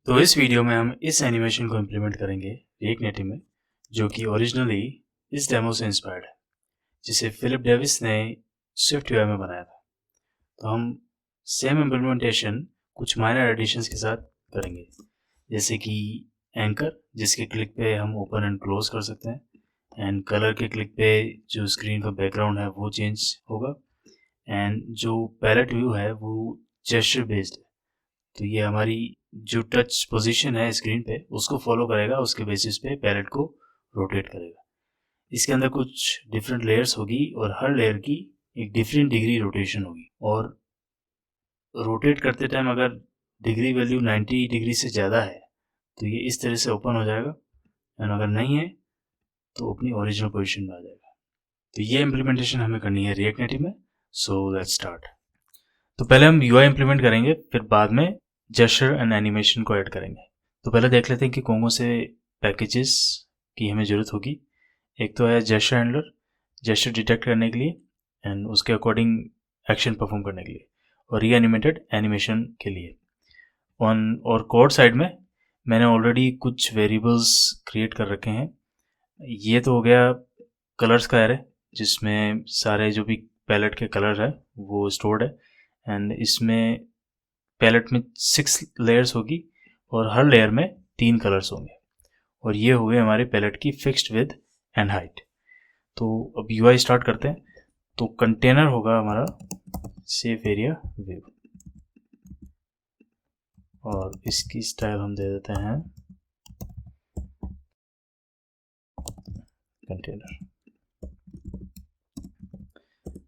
तो इस वीडियो में हम इस एनिमेशन को इम्प्लीमेंट करेंगे रिएक्ट नेटिव में, जो कि ओरिजिनली इस डेमो से इंस्पायर्ड है, जिसे फिलिप डेविस ने स्विफ्ट यूआई में बनाया था। तो हम सेम इम्प्लीमेंटेशन कुछ माइनर एडिशंस के साथ करेंगे, जैसे कि एंकर, जिसके क्लिक पे हम ओपन एंड क्लोज कर सकते हैं, एंड कलर के क्लिक पे जो स्क्रीन का बैकग्राउंड है वो चेंज होगा, एंड जो पैलेट व्यू है वो जेस्चर बेस्ड है। तो ये हमारी जो टच पोजीशन है स्क्रीन पे उसको फॉलो करेगा, उसके बेसिस पे पैलेट को रोटेट करेगा। इसके अंदर कुछ डिफरेंट लेयर्स होगी और हर लेयर की एक डिफरेंट डिग्री रोटेशन होगी, और रोटेट करते टाइम अगर डिग्री वैल्यू 90 डिग्री से ज़्यादा है तो ये इस तरह से ओपन हो जाएगा, एंड अगर नहीं है तो अपनी ओरिजिनल पोजीशन में आ जाएगा। तो ये इम्प्लीमेंटेशन हमें करनी है रिएक्ट नेटिव में। So let's start. तो पहले हम यूआई इम्प्लीमेंट करेंगे, फिर बाद में जेस्चर एंड एनिमेशन को ऐड करेंगे। तो पहले देख लेते हैं कि कौन से पैकेजेस की हमें ज़रूरत होगी। एक तो है जेस्चर हैंडलर, जेस्चर डिटेक्ट करने के लिए एंड उसके अकॉर्डिंग एक्शन परफॉर्म करने के लिए, और रीएनिमेटेड एनिमेशन के लिए। और कोड साइड में मैंने ऑलरेडी कुछ वेरिएबल्स क्रिएट कर रखे हैं। ये तो हो गया कलर्स का एरे, जिसमें सारे जो भी पैलेट के कलर है वो स्टोर्ड है, एंड इसमें पैलेट में 6 लेयर्स होगी और हर लेयर में 3 कलर्स होंगे, और ये हो गए हमारे पैलेट की फिक्स्ड विड्थ एंड हाइट। तो अब यूआई स्टार्ट करते हैं। तो कंटेनर होगा हमारा सेफ एरिया व्यू, और इसकी स्टाइल हम दे देते हैं कंटेनर,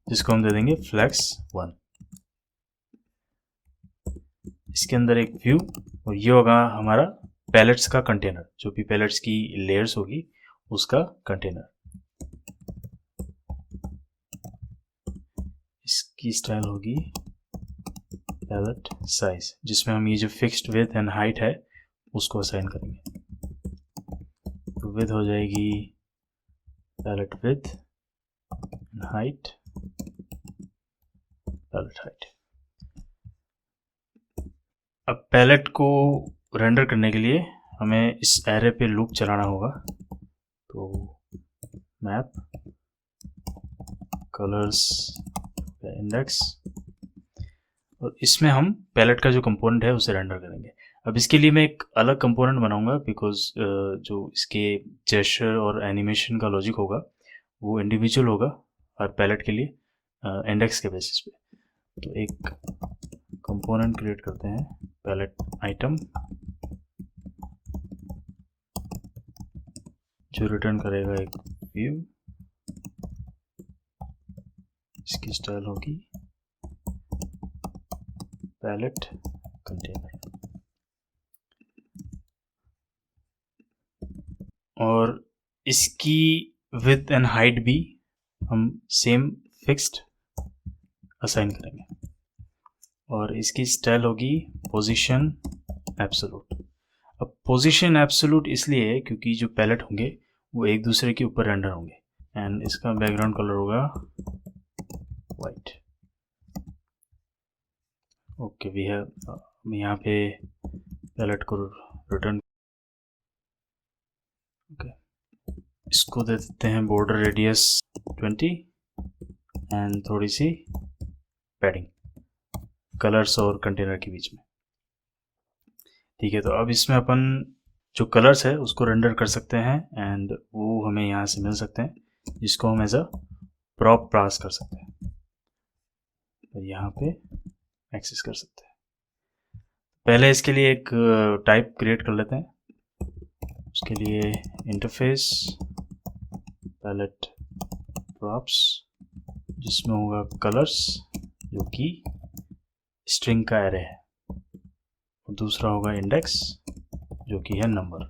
जिसको हम दे देंगे फ्लेक्स 1। इसके अंदर एक व्यू, और ये होगा हमारा पैलेट्स का कंटेनर, जो भी पैलेट्स की लेयर्स होगी उसका कंटेनर। इसकी स्टाइल होगी पैलेट साइज, जिसमें हम ये जो फिक्स्ड विड्थ एंड हाइट है उसको असाइन करेंगे। तो विड्थ हो जाएगी palette width and height, palette height. अब पैलेट को रेंडर करने के लिए हमें इस एरे पे लूप चलाना होगा। तो मैप कलर्स इंडेक्स, और इसमें हम पैलेट का जो कंपोनेंट है उसे रेंडर करेंगे। अब इसके लिए मैं एक अलग कंपोनेंट बनाऊंगा, बिकॉज जो इसके जेस्चर और एनिमेशन का लॉजिक होगा वो इंडिविजुअल होगा हर पैलेट के लिए इंडेक्स के बेसिस पे। तो एक कंपोनेंट क्रिएट करते हैं, पैलेट आइटम, जो रिटर्न करेगा एक व्यू। इसकी स्टाइल होगी पैलेट कंटेनर, और इसकी विड्थ एंड हाइट भी हम सेम फिक्स्ड असाइन करेंगे, और इसकी स्टाइल होगी पोजीशन एब्सोल्यूट। अब पोजीशन एब्सोल्यूट इसलिए है क्योंकि जो पैलेट होंगे वो एक दूसरे के ऊपर रेंडर होंगे, एंड इसका बैकग्राउंड कलर होगा वाइट। ओके, वी हैव यहाँ पे पैलेट को रिटर्न, ओके, इसको दे देते हैं बॉर्डर रेडियस 20 एंड थोड़ी सी पैडिंग कलर्स और कंटेनर के बीच में। ठीक है, तो अब इसमें अपन जो कलर्स है उसको रेंडर कर सकते हैं, एंड वो हमें यहाँ से मिल सकते हैं, जिसको हम एज अ प्रॉप पास कर सकते हैं, तो यहाँ पे एक्सेस कर सकते हैं। पहले इसके लिए एक टाइप क्रिएट कर लेते हैं। उसके लिए इंटरफेस पैलेट प्रॉप्स, जिसमें होगा कलर्स जो कि स्ट्रिंग का एरे है, और दूसरा होगा इंडेक्स जो कि है नंबर,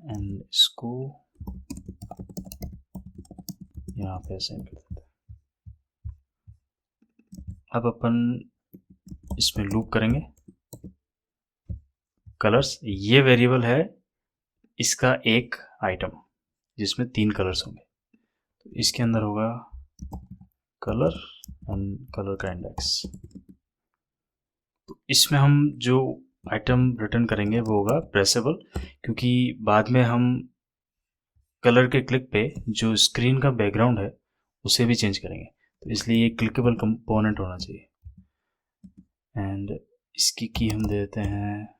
एंड इसको यहाँ पे असाइन कर देते हैं। अब अपन इसमें लूप करेंगे। कलर्स, ये वेरिएबल है इसका एक आइटम जिसमें 3 कलर्स होंगे, तो इसके अंदर होगा कलर एंड कलर का इंडेक्स। तो इसमें हम जो आइटम रिटर्न करेंगे वो होगा प्रेसेबल, क्योंकि बाद में हम कलर के क्लिक पे जो स्क्रीन का बैकग्राउंड है उसे भी चेंज करेंगे, तो इसलिए ये क्लिकेबल कंपोनेंट होना चाहिए। एंड इसकी की हम दे देते हैं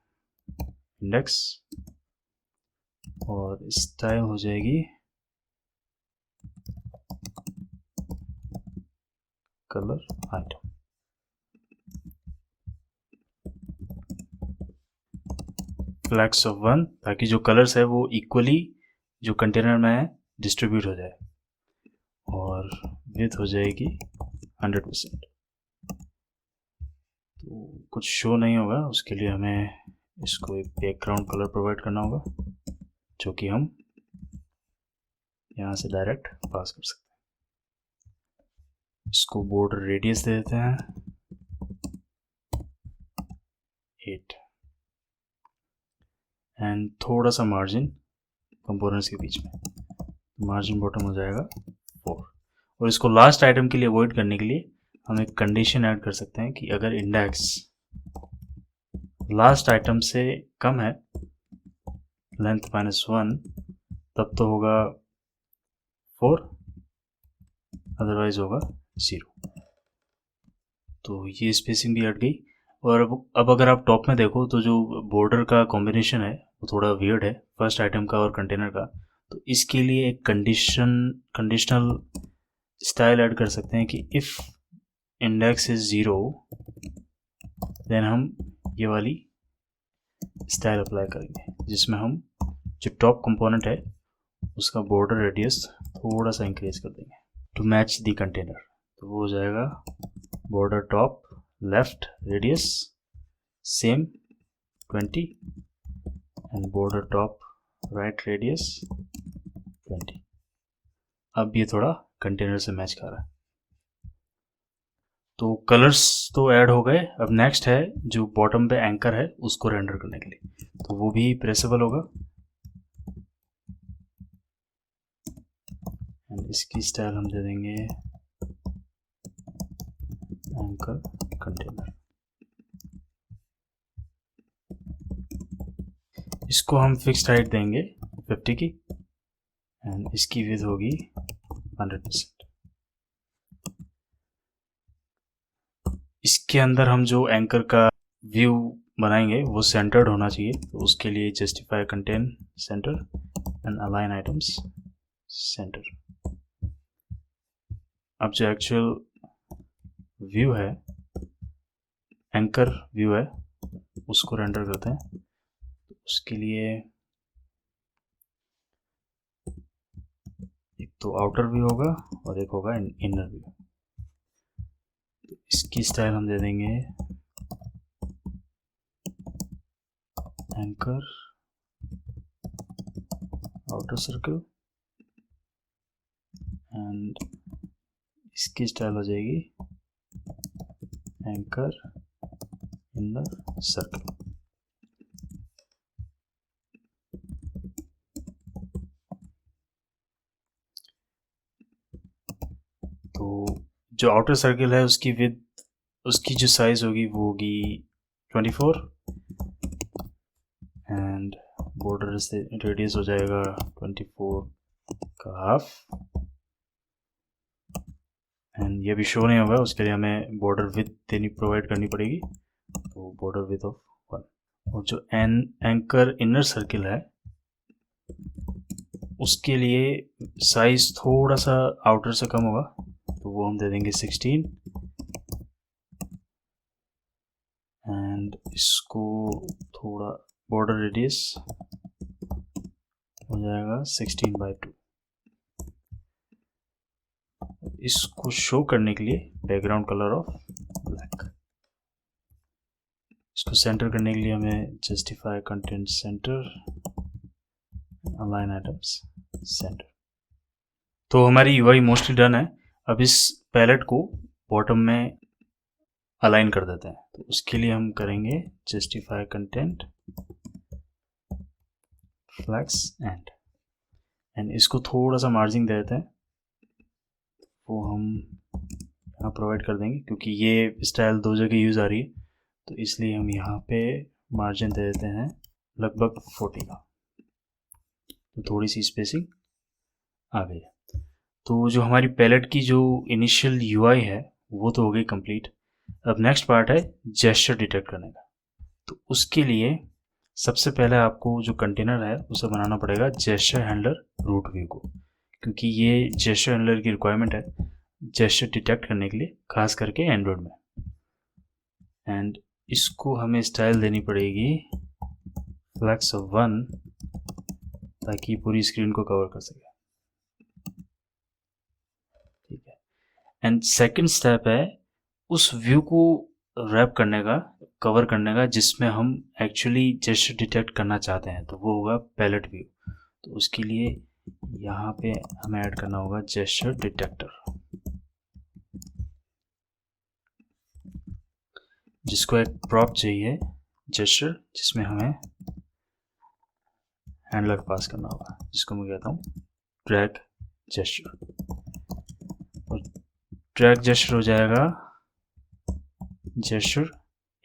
इंडेक्स और स्टाइल हो जाएगी कलर आइटम। फ्लैग्स ऑफ 1, ताकि जो कलर्स है वो इक्वली जो कंटेनर में है डिस्ट्रीब्यूट हो जाए, और विड्थ हो जाएगी 100%। तो कुछ शो नहीं होगा, उसके लिए हमें इसको एक बैकग्राउंड कलर प्रोवाइड करना होगा, जो कि हम यहाँ से डायरेक्ट पास कर सकते हैं। इसको बॉर्डर रेडियस दे देते हैं 8 एंड थोड़ा सा मार्जिन कंपोनेंट्स के बीच में, मार्जिन बॉटम हो जाएगा 4। और इसको लास्ट आइटम के लिए अवॉइड करने के लिए हम एक कंडीशन ऐड कर सकते हैं कि अगर इंडेक्स लास्ट आइटम से कम है लेंथ -1 तब तो होगा 4, अदरवाइज होगा 0। तो ये स्पेसिंग भी हट गई। और अब अगर आप टॉप में देखो तो जो बॉर्डर का कॉम्बिनेशन है वो थोड़ा वियर्ड है, फर्स्ट आइटम का और कंटेनर का। तो इसके लिए एक कंडीशनल स्टाइल ऐड कर सकते हैं कि इफ़ इंडेक्स इज 0 देन हम ये वाली स्टाइल अप्लाई करेंगे, जिसमें हम जो टॉप कंपोनेंट है उसका बॉर्डर रेडियस थोड़ा सा इंक्रीज कर देंगे टू मैच दी कंटेनर। तो वो हो जाएगा border top left radius same 20 and border top right radius 20। अब ये थोड़ा कंटेनर से मैच कर रहा है। तो कलर्स तो ऐड हो गए। अब नेक्स्ट है जो बॉटम पे एंकर है उसको रेंडर करने के लिए, तो वो भी प्रेसेबल होगा। एंड इसकी स्टाइल हम दे देंगे एंकर कंटेनर। इसको हम फिक्स्ड हाइट देंगे 50 की एंड इसकी विड्थ होगी 100%। इसके अंदर हम जो एंकर का व्यू बनाएंगे वो सेंटर्ड होना चाहिए, तो उसके लिए justify contain centre and align items centre. अब जो एक्चुअल व्यू है, एंकर व्यू है, उसको रेंडर करते हैं। उसके लिए एक तो आउटर व्यू होगा और एक होगा इनर व्यू। इसकी स्टाइल हम दे देंगे एंकर आउटर सर्कल एंड इसकी स्टाइल हो जाएगी एंकर इनर सर्कल। तो जो आउटर सर्कल है उसकी विद उसकी जो साइज होगी वो होगी 24 एंड बॉर्डर से रेडियस हो जाएगा 24 का हाफ। एंड ये भी शो नहीं होगा, उसके लिए हमें बॉर्डर विथ प्रोवाइड करनी पड़ेगी, तो बॉर्डर विथ ऑफ 1। और जो एंकर इनर सर्किल है उसके लिए साइज थोड़ा सा आउटर से कम होगा, तो वो हम दे देंगे 16 एंड इसको थोड़ा बॉर्डर रेडियस हो जाएगा 16/2। इसको शो करने के लिए बैकग्राउंड कलर ऑफ ब्लैक। इसको सेंटर करने के लिए हमें justify content centre align items centre. तो हमारी यूआई मोस्टली डन है। अब इस पैलेट को बॉटम में अलाइन कर देते हैं, तो उसके लिए हम करेंगे जस्टिफाई कंटेंट फ्लैक्स एंड इसको थोड़ा सा मार्जिन दे देते हैं, वो हम यहाँ प्रोवाइड कर देंगे, क्योंकि ये स्टाइल दो जगह यूज़ आ रही है, तो इसलिए हम यहाँ पे मार्जिन दे देते हैं लगभग 40 का, तो थोड़ी सी स्पेसिंग आ गई है। तो जो हमारी पैलेट की जो इनिशियल यूआई है वो तो हो गई कंप्लीट। अब नेक्स्ट पार्ट है जेस्चर डिटेक्ट करने का। तो उसके लिए सबसे पहले आपको जो कंटेनर है उसे बनाना पड़ेगा जेस्चर हैंडलर रूट व्यू को, क्योंकि ये जेस्चर हैंडलर की रिक्वायरमेंट है जेस्चर डिटेक्ट करने के लिए, खास करके एंड्रॉयड में। एंड इसको हमें स्टाइल देनी पड़ेगी फ्लैक्स 1 ताकि पूरी स्क्रीन को कवर कर सके। ठीक है। एंड सेकंड स्टेप है उस व्यू को रैप करने का, कवर करने का, जिसमें हम एक्चुअली जेस्चर डिटेक्ट करना चाहते हैं, तो वो होगा पैलेट व्यू। तो उसके लिए यहाँ पे हमें ऐड करना होगा जेस्चर डिटेक्टर, जिसको एक प्रॉप चाहिए जेस्चर, जिसमें हमें हैंडलर पास करना होगा, जिसको मैं कहता हूँ ड्रैग जेस्चर। और ड्रैग जेस्चर हो जाएगा जेस्चर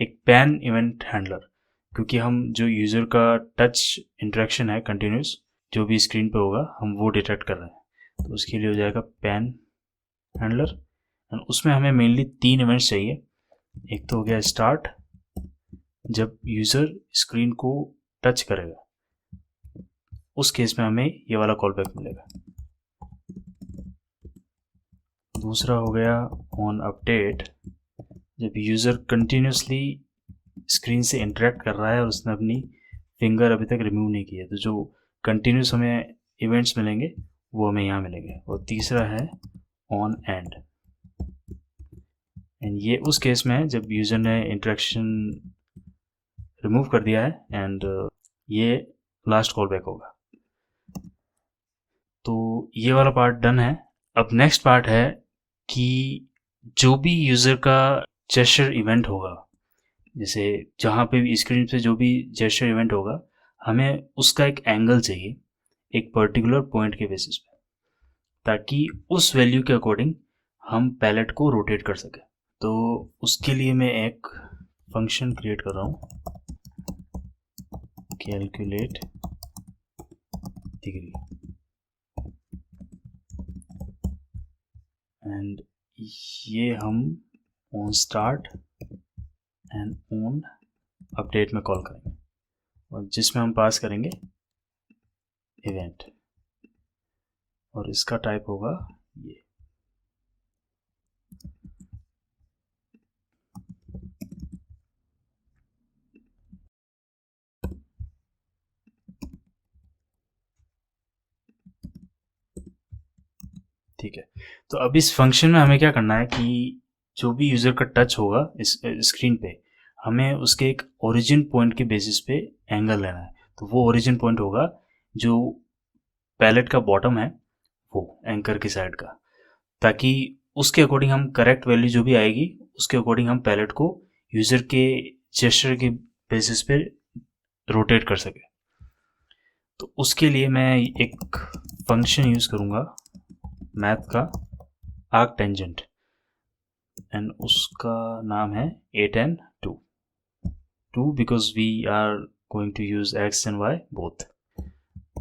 एक पैन इवेंट हैंडलर, क्योंकि हम जो यूज़र का टच इंटरेक्शन है कंटिन्यूस जो भी स्क्रीन पे होगा हम वो डिटेक्ट कर रहे हैं। तो उसके लिए हो जाएगा पैन हैंडलर। एंड उसमें हमें मेनली 3 इवेंट्स चाहिए। एक तो हो गया स्टार्ट, जब यूज़र स्क्रीन को टच करेगा उस केस में हमें ये वाला कॉल बैक मिलेगा। दूसरा हो गया ऑन अपडेट, जब यूज़र कंटिन्यूसली स्क्रीन से इंटरेक्ट कर रहा है और उसने अपनी फिंगर अभी तक रिमूव नहीं की है, तो जो कंटिन्यूस हमें इवेंट्स मिलेंगे वो हमें यहाँ मिलेंगे। और तीसरा है ऑन एंड ये उस केस में है जब यूज़र ने इंटरेक्शन रिमूव कर दिया है एंड ये लास्ट कॉल बैक होगा। तो ये वाला पार्ट डन है। अब नेक्स्ट पार्ट है कि जो भी यूज़र का जेस्चर इवेंट होगा, जैसे जहाँ पे भी स्क्रीन पे जो भी जेस्चर इवेंट होगा, हमें उसका एक एंगल चाहिए एक पर्टिकुलर पॉइंट के बेसिस पे, ताकि उस वैल्यू के अकॉर्डिंग हम पैलेट को रोटेट कर सकें। तो उसके लिए मैं एक फंक्शन क्रिएट कर रहा हूँ, कैलकुलेट डिग्री, एंड ये हम on start and on update में कॉल करेंगे, और जिसमें हम पास करेंगे इवेंट, और इसका टाइप होगा ये। ठीक है। तो अब इस फंक्शन में हमें क्या करना है कि जो भी यूज़र का टच होगा इस स्क्रीन पे, हमें उसके एक ओरिजिन पॉइंट के बेसिस पे एंगल लेना है। तो वो ओरिजिन पॉइंट होगा जो पैलेट का बॉटम है वो एंकर की साइड का, ताकि उसके अकॉर्डिंग हम करेक्ट वैल्यू जो भी आएगी उसके अकॉर्डिंग हम पैलेट को यूज़र के जेस्चर के बेसिस पे रोटेट कर सके। तो उसके लिए मैं एक फंक्शन यूज़ करूँगा मैथ का आर्क टेंजेंट, एंड उसका नाम है 8 and 2 because we are going to use x and y both.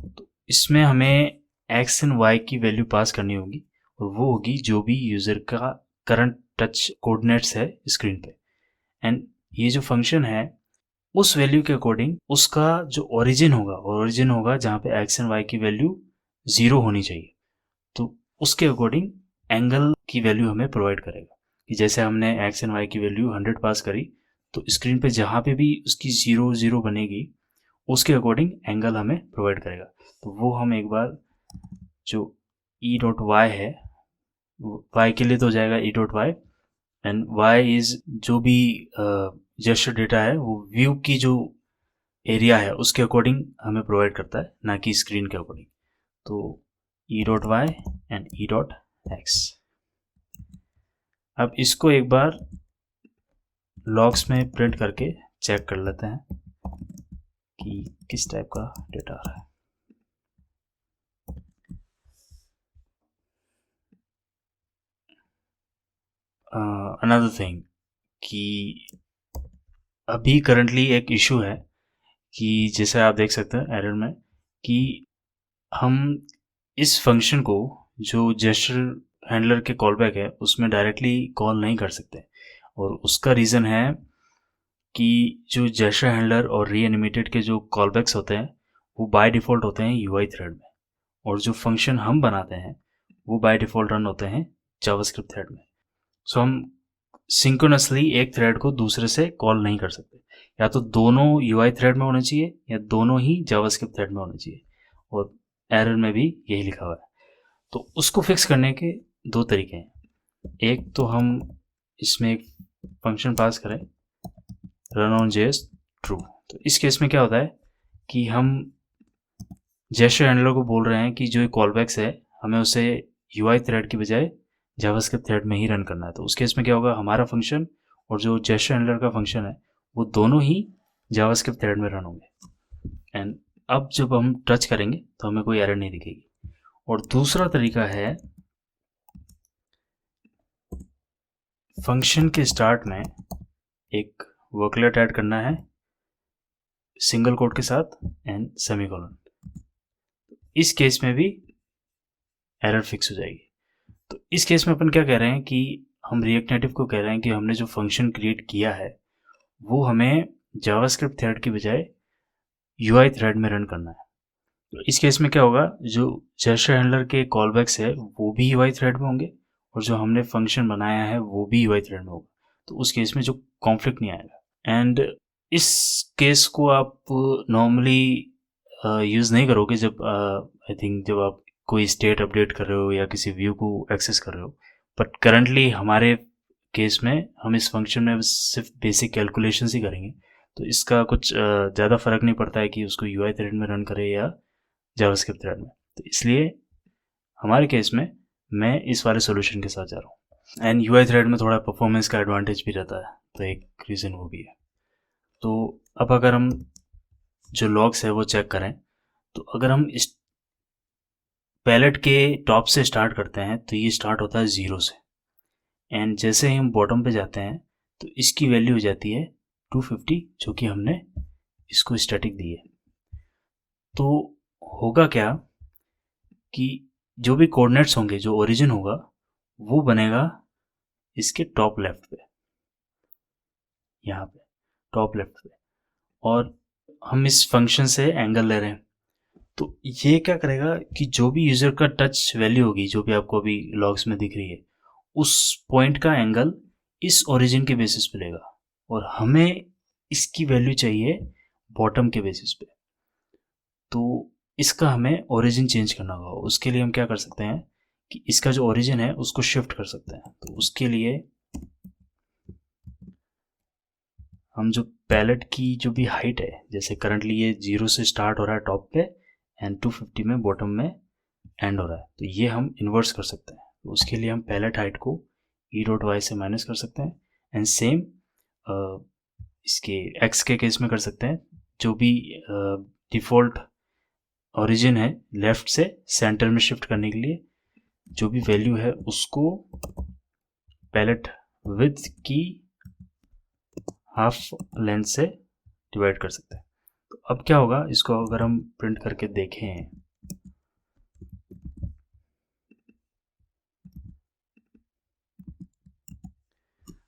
तो इसमें हमें एक्स एंड वाई की वैल्यू पास करनी होगी, और वो होगी जो भी यूज़र का करंट टच कोऑर्डिनेट्स है स्क्रीन पे। एंड ये जो फंक्शन है उस वैल्यू के अकॉर्डिंग उसका जो ओरिजिन होगा जहाँ पे एक्स एंड वाई की वैल्यू 0 होनी चाहिए, तो उसके अकॉर्डिंग एंगल की वैल्यू हमें प्रोवाइड करेगा। कि जैसे हमने एक्स एंड वाई की वैल्यू 100 पास करी, तो स्क्रीन पे जहाँ पे भी उसकी 0 0 बनेगी उसके अकॉर्डिंग एंगल हमें प्रोवाइड करेगा। तो वो हम एक बार जो ई डॉट वाई है, वाई के लिए तो हो जाएगा e dot y, and y is जो भी जेस्चर डेटा है वो व्यू की जो एरिया है उसके अकॉर्डिंग हमें प्रोवाइड करता है, ना कि स्क्रीन के अकॉर्डिंग। तो e dot y and e dot x. अब इसको एक बार लॉग्स में प्रिंट करके चेक कर लेते हैं कि किस टाइप का डेटा आ रहा है। अनदर थिंग कि अभी करंटली एक इशू है कि जैसे आप देख सकते हैं एरर में कि हम इस फंक्शन को जो जेस्चर हैंडलर के कॉलबैक है उसमें डायरेक्टली कॉल नहीं कर सकते, और उसका रीज़न है कि जो जेस्चर हैंडलर और रीएनिमेटेड के जो कॉलबैक्स होते हैं वो बाय डिफ़ॉल्ट होते हैं यूआई थ्रेड में, और जो फंक्शन हम बनाते हैं वो बाय डिफ़ॉल्ट रन होते हैं जावास्क्रिप्ट थ्रेड में। सो हम सिंक्रोनसली एक थ्रेड को दूसरे से कॉल नहीं कर सकते, या तो दोनों यूआई थ्रेड में होने चाहिए या दोनों ही जावास्क्रिप्ट थ्रेड में होने चाहिए, और एरर में भी यही लिखा हुआ है। तो उसको फिक्स करने के दो तरीके हैं। एक तो हम इसमें एक फंक्शन पास करें रन ऑन जेएस ट्रू। तो इस केस में क्या होता है कि हम जेस्चर हैंडलर को बोल रहे हैं कि जो कॉलबैक्स है हमें उसे यूआई थ्रेड की बजाय जावास्क्रिप्ट थ्रेड में ही रन करना है। तो उस केस में क्या होगा, हमारा फंक्शन और जो जेस्चर हैंडलर का फंक्शन है वो दोनों ही जावास्क्रिप्ट थ्रेड में रन होंगे। एंड अब जब हम टच करेंगे तो हमें कोई एरर नहीं दिखेगी। और दूसरा तरीका है फंक्शन के स्टार्ट में एक वर्कलेट ऐड करना है सिंगल कोट के साथ एंड सेमीकोलन। इस केस में भी एरर फिक्स हो जाएगी। तो इस केस में अपन क्या कह रहे हैं कि हम रिएक्ट नेटिव को कह रहे हैं कि हमने जो फंक्शन क्रिएट किया है वो हमें जावास्क्रिप्ट थ्रेड की बजाय यूआई थ्रेड में रन करना है। तो इस केस में क्या होगा, जो जेस्चर हैंडलर के कॉलबैक्स है वो भी यूआई थ्रेड में होंगे और जो हमने फंक्शन बनाया है वो भी यूआई थ्रेड में होगा। तो उस केस में जो कॉन्फ्लिक्ट नहीं आएगा। एंड इस केस को आप नॉर्मली यूज़ नहीं करोगे जब आई थिंक जब आप कोई स्टेट अपडेट कर रहे हो या किसी व्यू को एक्सेस कर रहे हो। बट करंटली हमारे केस में हम इस फंक्शन में सिर्फ बेसिक कैलकुलेशंस ही करेंगे, तो इसका कुछ ज़्यादा फ़र्क नहीं पड़ता है कि उसको यूआई थ्रेड में रन करे या जावास्क्रिप्ट थ्रेड में। तो इसलिए हमारे केस में मैं इस वाले सॉल्यूशन के साथ जा रहा हूँ। एंड यूआई थ्रेड में थोड़ा परफॉर्मेंस का एडवांटेज भी रहता है, तो एक रीज़न वो भी है। तो अब अगर हम जो लॉग्स है वो चेक करें, तो अगर हम इस पैलेट के टॉप से स्टार्ट करते हैं तो ये स्टार्ट होता है 0 से, एंड जैसे ही हम बॉटम पे जाते हैं तो इसकी वैल्यू हो जाती है 250, जो कि हमने इसको स्टैटिक दी है। तो होगा क्या कि जो भी कोऑर्डिनेट्स होंगे, जो ओरिजिन होगा वो बनेगा इसके टॉप लेफ्ट पे, यहाँ पे टॉप लेफ्ट पे, और हम इस फंक्शन से एंगल ले रहे हैं। तो ये क्या करेगा कि जो भी यूज़र का टच वैल्यू होगी, जो भी आपको अभी लॉग्स में दिख रही है, उस पॉइंट का एंगल इस ओरिजिन के बेसिस पे लेगा, और हमें इसकी वैल्यू चाहिए बॉटम के बेसिस पे। तो इसका हमें ओरिजिन चेंज करना होगा। उसके लिए हम क्या कर सकते हैं कि इसका जो ओरिजिन है उसको शिफ्ट कर सकते हैं। तो उसके लिए हम जो पैलेट की जो भी हाइट है, जैसे करंटली ये 0 से स्टार्ट हो रहा है टॉप पे एंड 250 में बॉटम में एंड हो रहा है, तो ये हम इन्वर्स कर सकते हैं। तो उसके लिए हम पैलेट हाइट को e.y से माइनस कर सकते हैं, एंड सेम इसके x के केस में कर सकते हैं। जो भी डिफ़ॉल्ट ओरिजिन है लेफ़्ट से सेंटर में शिफ्ट करने के लिए जो भी वैल्यू है उसको पैलेट विड्थ की हाफ लेंथ से डिवाइड कर सकते हैं। तो अब क्या होगा, इसको अगर हम प्रिंट करके देखें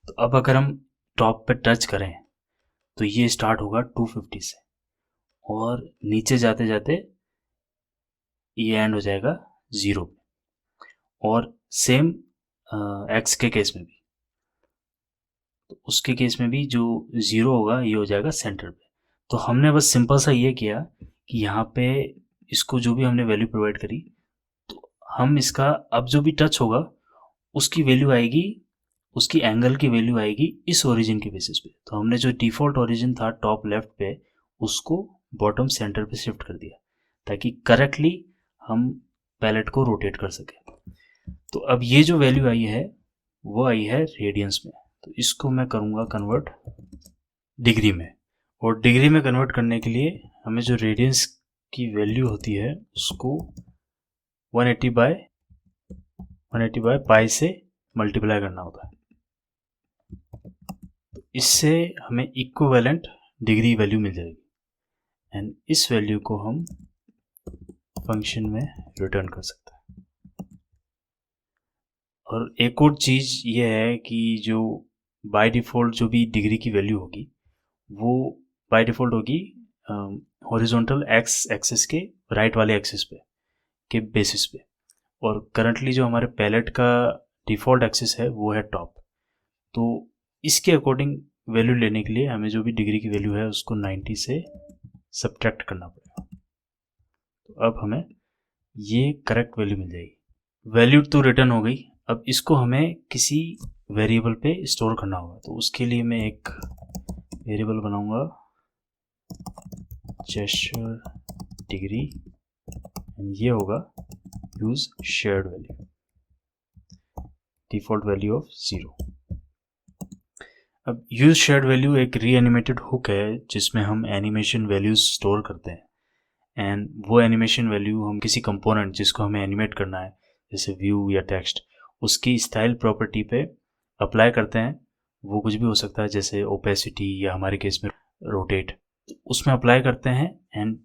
तो अब अगर हम टॉप पे टच करें तो ये स्टार्ट होगा 250 से, और नीचे जाते जाते ये एंड हो जाएगा 0 पे, और सेम एक्स के केस में भी, तो उसके केस में भी जो 0 होगा ये हो जाएगा सेंटर पे। तो हमने बस सिंपल सा ये किया कि यहाँ पे इसको जो भी हमने वैल्यू प्रोवाइड करी, तो हम इसका अब जो भी टच होगा उसकी वैल्यू आएगी, उसकी एंगल की वैल्यू आएगी इस ओरिजिन के बेसिस पे। तो हमने जो डिफ़ॉल्ट ओरिजिन था टॉप लेफ्ट पे उसको बॉटम सेंटर पे शिफ्ट कर दिया ताकि करेक्टली हम पैलेट को रोटेट कर सकें। तो अब ये जो वैल्यू आई है वो आई है रेडियंस में, तो इसको मैं करूँगा कन्वर्ट डिग्री में, और डिग्री में कन्वर्ट करने के लिए हमें जो रेडियंस की वैल्यू होती है उसको 180 बाय पाई से मल्टीप्लाई करना होता है। तो इससे हमें इक्विवेलेंट डिग्री वैल्यू मिल जाएगी एंड इस वैल्यू को हम फंक्शन में रिटर्न कर सकते हैं। और एक और चीज़ ये है कि जो बाय डिफ़ॉल्ट जो भी डिग्री की वैल्यू होगी वो बाय डिफ़ॉल्ट होगी हॉरिजॉन्टल एक्स एक्सिस के राइट वाले एक्सिस पे के बेसिस पे, और करंटली जो हमारे पैलेट का डिफ़ॉल्ट एक्सिस है वो है टॉप। तो इसके अकॉर्डिंग वैल्यू लेने के लिए हमें जो भी डिग्री की वैल्यू है उसको 90 से सब्ट्रैक्ट करना पड़ेगा। तो अब हमें ये करेक्ट वैल्यू मिल जाएगी। वैल्यू तो रिटर्न हो गई, अब इसको हमें किसी वेरिएबल पे स्टोर करना होगा। तो उसके लिए मैं एक वेरिएबल बनाऊंगा जेस्चर डिग्री एंड ये होगा use shared value, default value of 0। अब यूज शेयर्ड वैल्यू एक रीएनिमेटेड हुक है जिसमें हम एनिमेशन वैल्यूज स्टोर करते हैं एंड वो एनिमेशन वैल्यू हम किसी कंपोनेंट जिसको हमें एनिमेट करना है जैसे व्यू या टेक्स्ट, उसकी स्टाइल प्रॉपर्टी पे अप्लाई करते हैं। वो कुछ भी हो सकता है जैसे ओपेसिटी या हमारे केस में रोटेट, उसमें अप्लाई करते हैं एंड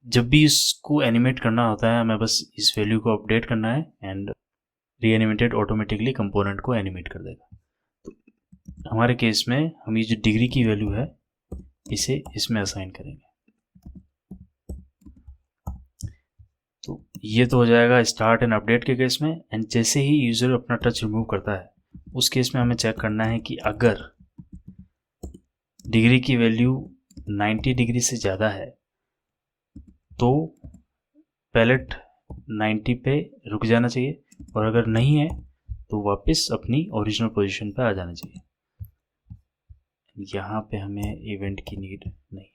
जब भी इसको एनिमेट करना होता है हमें बस इस वैल्यू को अपडेट करना है एंड रीएनिमेटेड ऑटोमेटिकली कंपोनेंट को एनिमेट कर देगा। तो हमारे केस में हम ये जो डिग्री की वैल्यू है इसे इसमें असाइन करेंगे। तो ये तो हो जाएगा स्टार्ट एंड अपडेट के केस में। एंड जैसे ही यूज़र अपना टच रिमूव करता है उस केस में हमें चेक करना है कि अगर डिग्री की वैल्यू 90 डिग्री से ज़्यादा है तो पैलेट 90 पे रुक जाना चाहिए, और अगर नहीं है तो वापस अपनी ओरिजिनल पोजीशन पे आ जाना चाहिए। यहाँ पे हमें इवेंट की नीड नहीं है।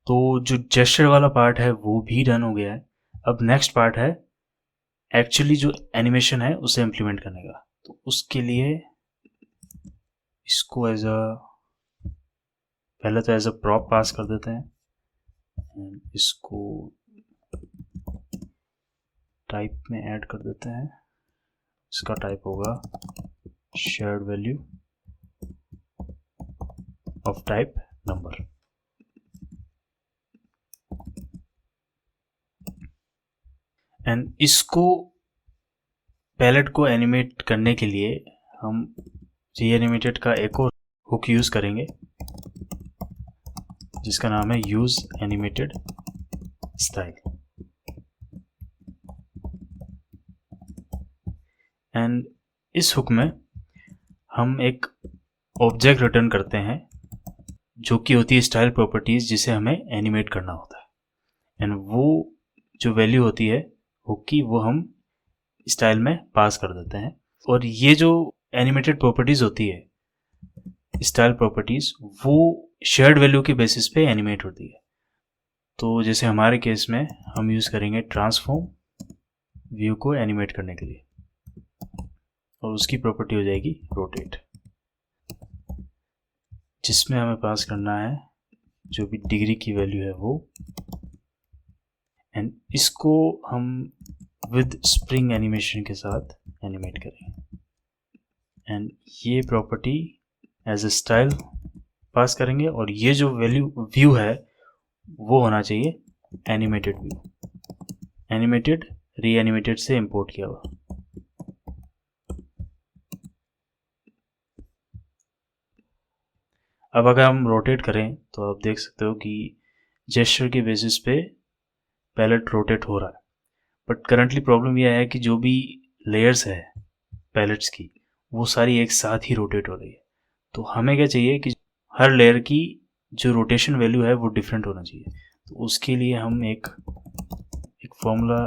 तो जो जेस्चर वाला पार्ट है वो भी डन हो गया है। अब नेक्स्ट पार्ट है एक्चुअली जो एनिमेशन है उसे इम्प्लीमेंट करने का। तो उसके लिए इसको पहले तो एज अ प्रॉप पास कर देते हैं, इसको टाइप में ऐड कर देते हैं। इसका टाइप होगा shared value of type number. And इसको पैलेट को एनिमेट करने के लिए हम रीएनिमेटेड का एक और हुक यूज करेंगे जिसका नाम है यूज एनिमेटेड स्टाइल। एंड इस हुक में हम एक ऑब्जेक्ट रिटर्न करते हैं जो कि होती है स्टाइल प्रॉपर्टीज जिसे हमें एनिमेट करना होता है। एंड वो जो वैल्यू होती है हुक की वो हम स्टाइल में पास कर देते हैं। और ये जो एनिमेटेड प्रॉपर्टीज होती है स्टाइल प्रॉपर्टीज वो शेयर्ड वैल्यू के बेसिस पे एनिमेट होती है। तो जैसे हमारे केस में हम यूज करेंगे ट्रांसफॉर्म व्यू को एनिमेट करने के लिए, और उसकी प्रॉपर्टी हो जाएगी रोटेट, जिसमें हमें पास करना है जो भी डिग्री की वैल्यू है वो। एंड इसको हम विद स्प्रिंग एनिमेशन के साथ एनिमेट करेंगे। एंड ये प्रॉपर्टी एज ए स्टाइल पास करेंगे, और ये जो वैल्यू व्यू है वो होना चाहिए एनिमेटेड व्यू, एनिमेटेड री एनिमेटेड से इंपोर्ट किया हुआ। अब अगर हम रोटेट करें तो आप देख सकते हो कि जेस्चर के बेसिस पे पैलेट रोटेट हो रहा है। बट करंटली प्रॉब्लम यह है कि जो भी लेयर्स है पैलेट्स की वो सारी एक साथ ही रोटेट हो रही है। तो हमें क्या चाहिए कि हर लेयर की जो रोटेशन वैल्यू है वो डिफरेंट होना चाहिए। तो उसके लिए हम एक फॉर्मूला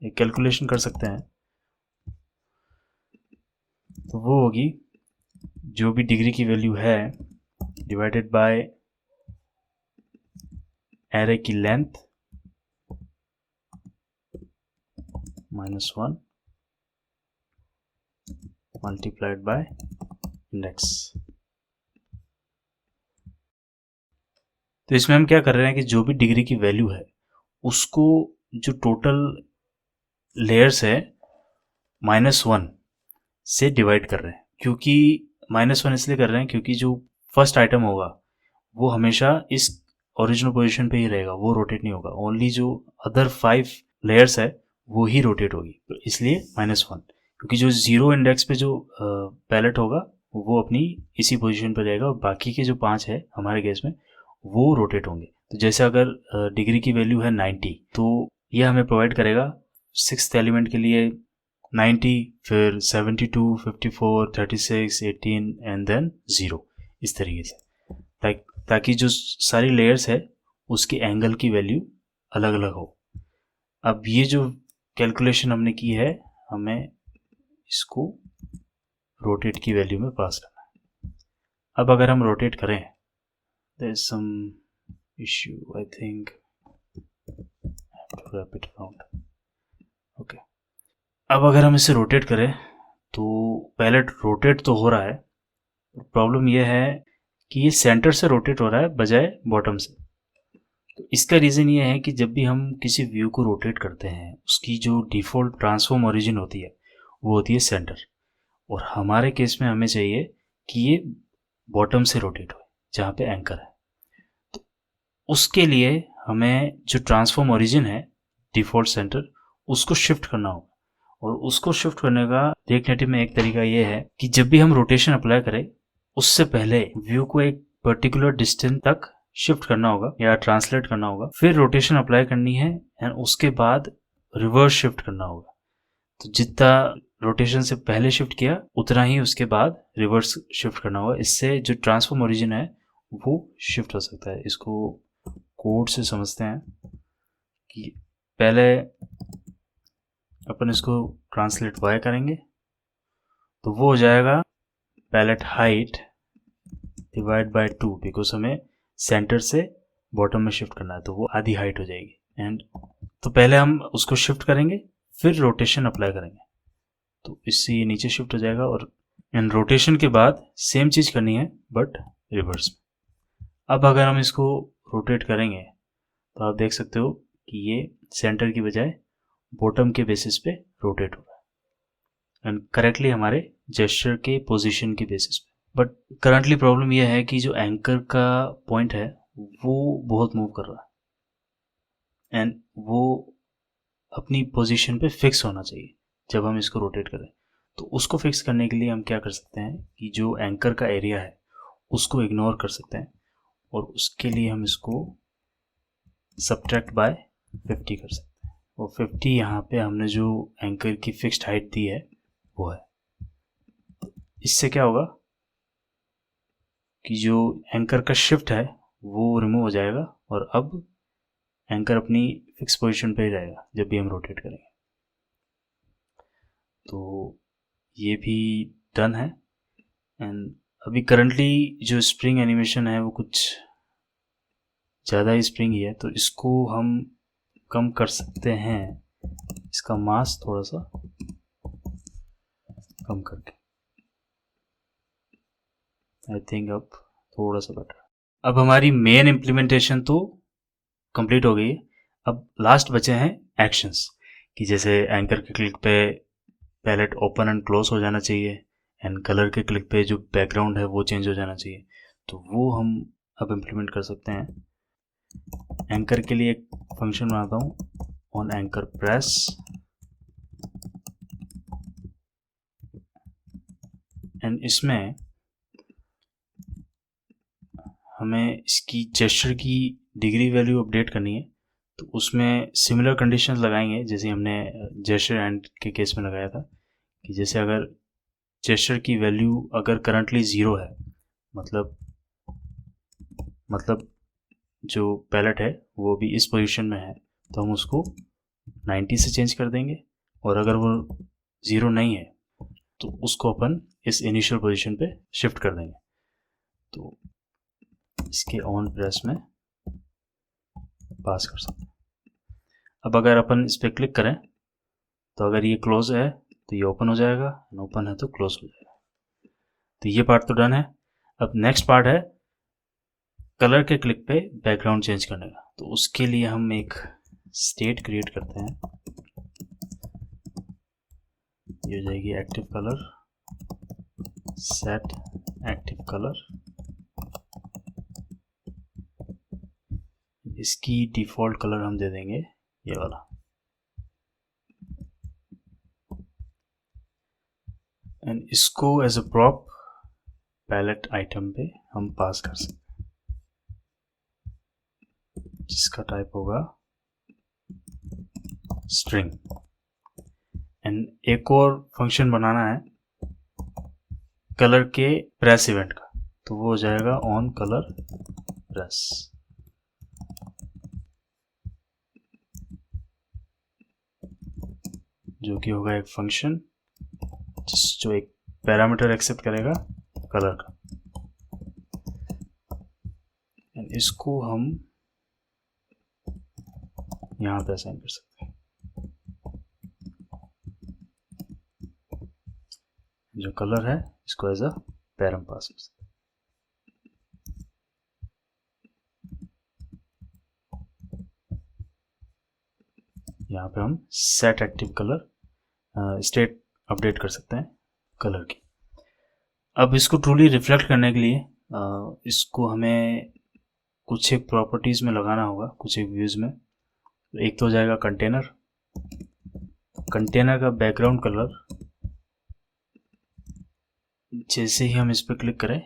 एक कैलकुलेशन कर सकते हैं। तो वो होगी जो भी डिग्री की वैल्यू है डिवाइडेड बाय एरे की लेंथ -1 मल्टीप्लाइड बाय इंडेक्स। तो इसमें हम क्या कर रहे हैं कि जो भी डिग्री की वैल्यू है उसको जो टोटल लेयर्स है -1 से डिवाइड कर रहे हैं, क्योंकि -1 इसलिए कर रहे हैं क्योंकि जो फर्स्ट आइटम होगा वो हमेशा इस ओरिजिनल पोजीशन पे ही रहेगा, वो रोटेट नहीं होगा। ओनली जो अदर 5 लेयर्स है वो ही रोटेट होगी, तो इसलिए -1। क्योंकि जो 0 इंडेक्स पे जो पैलेट होगा वो अपनी इसी पोजीशन पे रहेगा और बाकी के जो 5 है हमारे केस में वो रोटेट होंगे। तो जैसे अगर डिग्री की वैल्यू है 90, तो ये हमें प्रोवाइड करेगा 6th एलिमेंट के लिए 90, फिर 72, 54, 36, 18 एंड देन 0, इस तरीके से, ताकि जो सारी लेयर्स है उसके एंगल की वैल्यू अलग अलग हो। अब ये जो कैलकुलेशन हमने की है, हमें इसको रोटेट की वैल्यू में पास करना है। अब अगर हम रोटेट करें, there is some issue, I think to wrap it around. Okay, अब अगर हम इसे रोटेट करें तो पैलेट रोटेट तो हो रहा है, प्रॉब्लम यह है कि ये सेंटर से रोटेट हो रहा है बजाय बॉटम से। तो इसका रीज़न ये है कि जब भी हम किसी व्यू को रोटेट करते हैं उसकी जो डिफ़ॉल्ट ट्रांसफॉर्म ओरिजिन होती है वो होती है सेंटर, और हमारे केस में हमें चाहिए कि ये बॉटम से रोटेट हो जहाँ पे एंकर है। तो उसके लिए हमें जो ट्रांसफॉर्म ओरिजिन है डिफ़ॉल्ट सेंटर, उसको शिफ्ट करना होगा। और उसको शिफ्ट करने का रिएक्ट नेटिव में एक तरीका ये है कि जब भी हम रोटेशन अप्लाई करें उससे पहले व्यू को एक पर्टिकुलर डिस्टेंस तक शिफ्ट करना होगा या ट्रांसलेट करना होगा, फिर रोटेशन अप्लाई करनी है एंड उसके बाद रिवर्स शिफ्ट करना होगा। तो जितना रोटेशन से पहले शिफ्ट किया उतना ही उसके बाद रिवर्स शिफ्ट करना होगा। इससे जो ट्रांसफॉर्म ओरिजिन है वो शिफ्ट हो सकता है। इसको कोड से समझते हैं कि पहले अपन इसको ट्रांसलेट वाई करेंगे तो वो हो जाएगा palette height divide by 2, because हमें सेंटर से बॉटम में शिफ्ट करना है तो वो आधी हाइट हो जाएगी। एंड तो पहले हम उसको शिफ्ट करेंगे फिर रोटेशन अप्लाई करेंगे, तो इससे ये नीचे शिफ्ट हो जाएगा। और एंड रोटेशन के बाद सेम चीज़ करनी है बट रिवर्स में। अब अगर हम इसको रोटेट करेंगे तो आप देख सकते हो कि ये सेंटर की बजाय बॉटम के बेसिस पे रोटेट हो रहा है एंड करेक्टली हमारे जेस्चर के पोजीशन की बेसिस पे। बट करंटली प्रॉब्लम यह है कि जो एंकर का पॉइंट है वो बहुत मूव कर रहा है एंड वो अपनी पोजीशन पे फिक्स होना चाहिए जब हम इसको रोटेट करें। तो उसको फिक्स करने के लिए हम क्या कर सकते हैं कि जो एंकर का एरिया है उसको इग्नोर कर सकते हैं, और उसके लिए हम इसको सब्ट्रैक्ट बाय 50 कर सकते हैं। और 50 यहाँ पे हमने जो एंकर की फिक्स्ड हाइट दी है वो है। इससे क्या होगा कि जो एंकर का शिफ्ट है वो रिमूव हो जाएगा और अब एंकर अपनी फिक्स पोजीशन पे ही रहेगा जब भी हम रोटेट करेंगे। तो ये भी डन है। एंड अभी करंटली जो स्प्रिंग एनिमेशन है वो कुछ ज़्यादा ही स्प्रिंग ही है, तो इसको हम कम कर सकते हैं, इसका मास थोड़ा सा कम करके। आई थिंक अब थोड़ा सा बेटर। अब हमारी मेन इम्प्लीमेंटेशन तो कंप्लीट हो गई है। अब लास्ट बचे हैं एक्शंस, कि जैसे एंकर के क्लिक पे पैलेट ओपन एंड क्लोज हो जाना चाहिए एंड कलर के क्लिक पे जो बैकग्राउंड है वो चेंज हो जाना चाहिए। तो वो हम अब इम्प्लीमेंट कर सकते हैं। एंकर के लिए एक फंक्शन बनाता हूँ, ऑन एंकर प्रेस, एंड इसमें हमें इसकी जेस्चर की डिग्री वैल्यू अपडेट करनी है। तो उसमें सिमिलर कंडीशंस लगाएंगे जैसे हमने जेस्चर एंड के केस में लगाया था, कि जैसे अगर जेस्चर की वैल्यू अगर करंटली 0 है, मतलब जो पैलेट है वो भी इस पोजीशन में है, तो हम उसको 90 से चेंज कर देंगे। और अगर वो 0 नहीं है तो उसको अपन इस इनिशियल पोजीशन पे शिफ्ट कर देंगे। तो इसके ऑन प्रेस में पास कर सकते हैं। अब अगर अपन इस पर क्लिक करें तो अगर ये क्लोज है तो ये ओपन हो जाएगा, ओपन है तो क्लोज हो जाएगा। तो ये पार्ट तो डन है। अब नेक्स्ट पार्ट है कलर के क्लिक पे बैकग्राउंड चेंज करने का। तो उसके लिए हम एक स्टेट क्रिएट करते हैं, ये हो जाएगी active colour set active colour, इसकी डिफ़ॉल्ट कलर हम दे देंगे ये वाला, एंड इसको as a prop palette item पे हम पास कर सकते हैं, जिसका टाइप होगा स्ट्रिंग। एंड एक और फंक्शन बनाना है कलर के प्रेस इवेंट का, तो वो हो जाएगा ऑन कलर प्रेस, जो कि होगा एक फंक्शन जो एक पैरामीटर एक्सेप्ट करेगा कलर का, एंड इसको हम यहाँ पे असाइन कर सकते हैं। जो कलर है इसको एज अ पैरम पास कर सकते हैं। यहाँ पे हम set active colour state update कर सकते हैं कलर की। अब इसको ट्रूली रिफ्लेक्ट करने के लिए इसको हमें कुछ एक प्रॉपर्टीज़ में लगाना होगा, कुछ एक व्यूज़ में। एक तो हो जाएगा कंटेनर, कंटेनर का बैकग्राउंड कलर जैसे ही हम इस पर क्लिक करें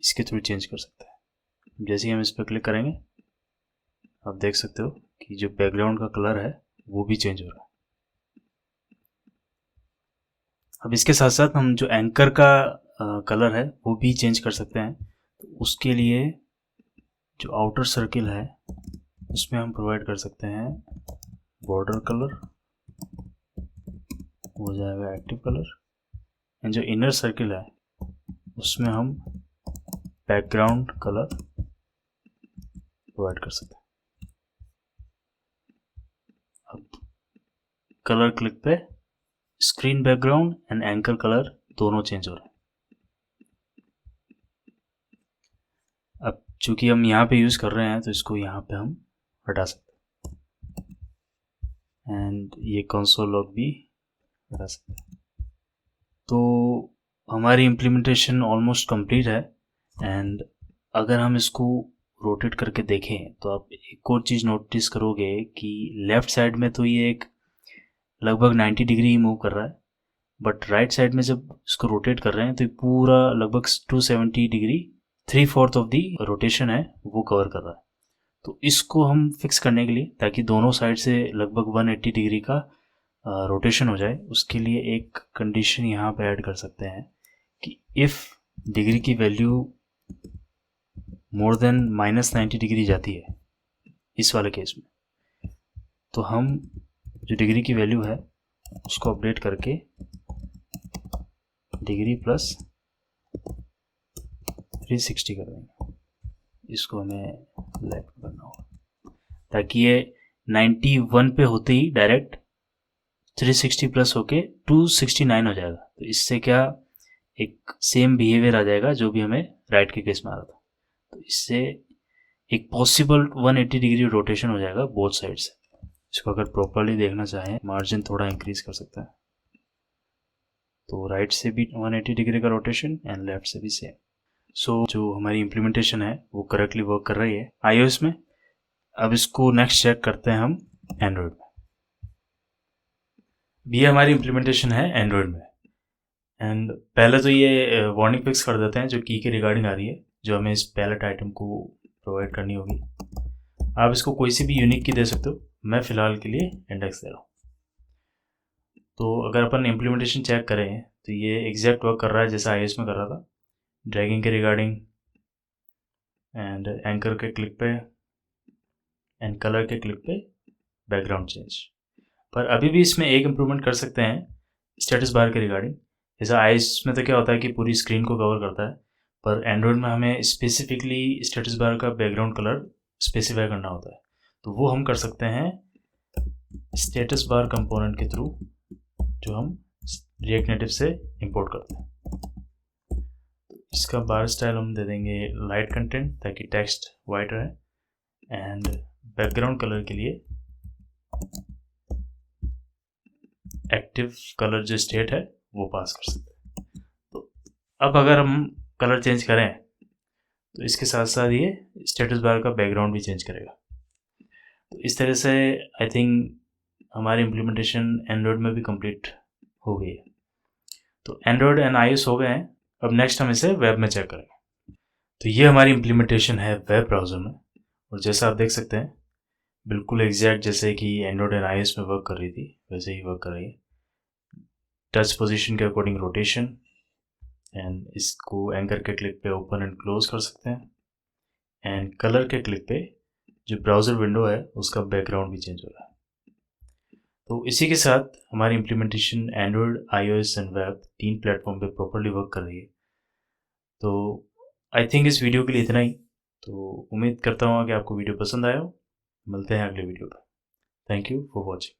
इसके थ्रू चेंज कर सकते हैं। जैसे ही हम इस पर क्लिक करेंगे आप देख सकते हो कि जो बैकग्राउंड का कलर है वो भी चेंज हो रहा है। अब इसके साथ साथ हम जो एंकर का कलर है वो भी चेंज कर सकते हैं। तो उसके लिए जो आउटर सर्किल है उसमें हम प्रोवाइड कर सकते हैं बॉर्डर कलर, हो जाएगा एक्टिव कलर, एंड जो इनर सर्किल है उसमें हम बैकग्राउंड कलर प्रोवाइड कर सकते हैं। अब कलर क्लिक पे screen background and anchor colour दोनों चेंज हो रहे हैं। अब चूंकि हम यहाँ पे यूज़ कर रहे हैं तो इसको यहाँ पे हम हटा सकते हैं, एंड ये कंसोल लॉग भी हटा सकते हैं। तो हमारी इम्प्लीमेंटेशन ऑलमोस्ट कंप्लीट है, एंड अगर हम इसको रोटेट करके देखें तो आप एक और चीज़ नोटिस करोगे कि लेफ़्ट साइड में तो ये एक लगभग 90 डिग्री मूव कर रहा है, बट राइट साइड में जब इसको रोटेट कर रहे हैं तो ये पूरा लगभग 270 डिग्री 3/4 ऑफ दी रोटेशन है वो कवर कर रहा है। तो इसको हम फिक्स करने के लिए, ताकि दोनों साइड से लगभग 180 डिग्री का रोटेशन हो जाए, उसके लिए एक कंडीशन यहाँ पे ऐड कर सकते हैं कि इफ़ डिग्री की वैल्यू मोर देन -90 डिग्री जाती है इस वाले केस में, तो हम जो डिग्री की वैल्यू है उसको अपडेट करके डिग्री प्लस 360 कर देंगे। इसको हमें लेफ्ट करना होगा ताकि ये 91 पे होते ही डायरेक्ट 360 प्लस होके 269 हो जाएगा। तो इससे क्या एक सेम बिहेवियर आ जाएगा जो भी हमें राइट के केस में आ रहा था। तो इससे एक पॉसिबल 180 डिग्री रोटेशन हो जाएगा बोथ साइड से। इसको अगर प्रॉपरली देखना चाहें मार्जिन थोड़ा इंक्रीज कर सकता है, तो राइट से भी 180 डिग्री का रोटेशन एंड लेफ्ट से भी सेम। सो जो हमारी इम्प्लीमेंटेशन है वो करेक्टली वर्क कर रही है iOS में। अब इसको नेक्स्ट चेक करते हैं हम एंड्रॉयड में। ये हमारी इम्प्लीमेंटेशन है एंड्रॉयड में, एंड पहले तो ये वार्निंग फिक्स कर देते हैं जो की के रिगार्डिंग आ रही है, जो हमें इस पैलेट आइटम को प्रोवाइड करनी होगी। आप इसको कोई सी भी यूनिक की दे सकते हो, मैं फ़िलहाल के लिए इंडेक्स दे रहा हूँ। तो अगर अपन इम्प्लीमेंटेशन चेक करें तो ये एग्जैक्ट वर्क कर रहा है जैसा iOS में कर रहा था, ड्रैगिंग के रिगार्डिंग एंड एंकर के क्लिक पे एंड कलर के क्लिक पे बैकग्राउंड चेंज। पर अभी भी इसमें एक इम्प्रूवमेंट कर सकते हैं स्टेटस बार के रिगार्डिंग। जैसा iOS में तो क्या होता है कि पूरी स्क्रीन को कवर करता है, पर एंड्रॉयड में हमें स्पेसिफिकली स्टेटस बार का बैकग्राउंड कलर स्पेसिफाई करना होता है। तो वो हम कर सकते हैं स्टेटस बार कंपोनेंट के थ्रू, जो हम रिएक्ट नेटिव से इंपोर्ट करते हैं। इसका बार स्टाइल हम दे देंगे लाइट कंटेंट ताकि टेक्स्ट वाइट रहे, एंड बैकग्राउंड कलर के लिए एक्टिव कलर जो स्टेट है वो पास कर सकते हैं। तो अब अगर हम कलर चेंज करें तो इसके साथ साथ ये स्टेटस बार का बैकग्राउंड भी चेंज करेगा। तो इस तरह से आई थिंक हमारी इम्प्लीमेंटेशन एंड्रॉयड में भी कंप्लीट हो गई है। तो एंड्रॉयड एंड iOS हो गए हैं। अब नेक्स्ट हम इसे वेब में चेक करेंगे। तो ये हमारी इम्प्लीमेंटेशन है वेब ब्राउज़र में, और जैसा आप देख सकते हैं बिल्कुल एग्जैक्ट जैसे कि एंड्रॉयड एंड iOS में वर्क कर रही थी वैसे ही वर्क कर रही है। टच पोजीशन के अकॉर्डिंग रोटेशन, एंड इसको एंकर के क्लिक पे ओपन एंड क्लोज कर सकते हैं, एंड कलर के क्लिक पे जो ब्राउज़र विंडो है उसका बैकग्राउंड भी चेंज हो रहा है। तो इसी के साथ हमारी implementation Android, iOS and web 3 platform पे प्रॉपर्ली वर्क कर रही है। तो आई थिंक इस वीडियो के लिए इतना ही। तो उम्मीद करता हूँ कि आपको वीडियो पसंद आया हो। मिलते हैं अगले वीडियो पर। Thank you for watching.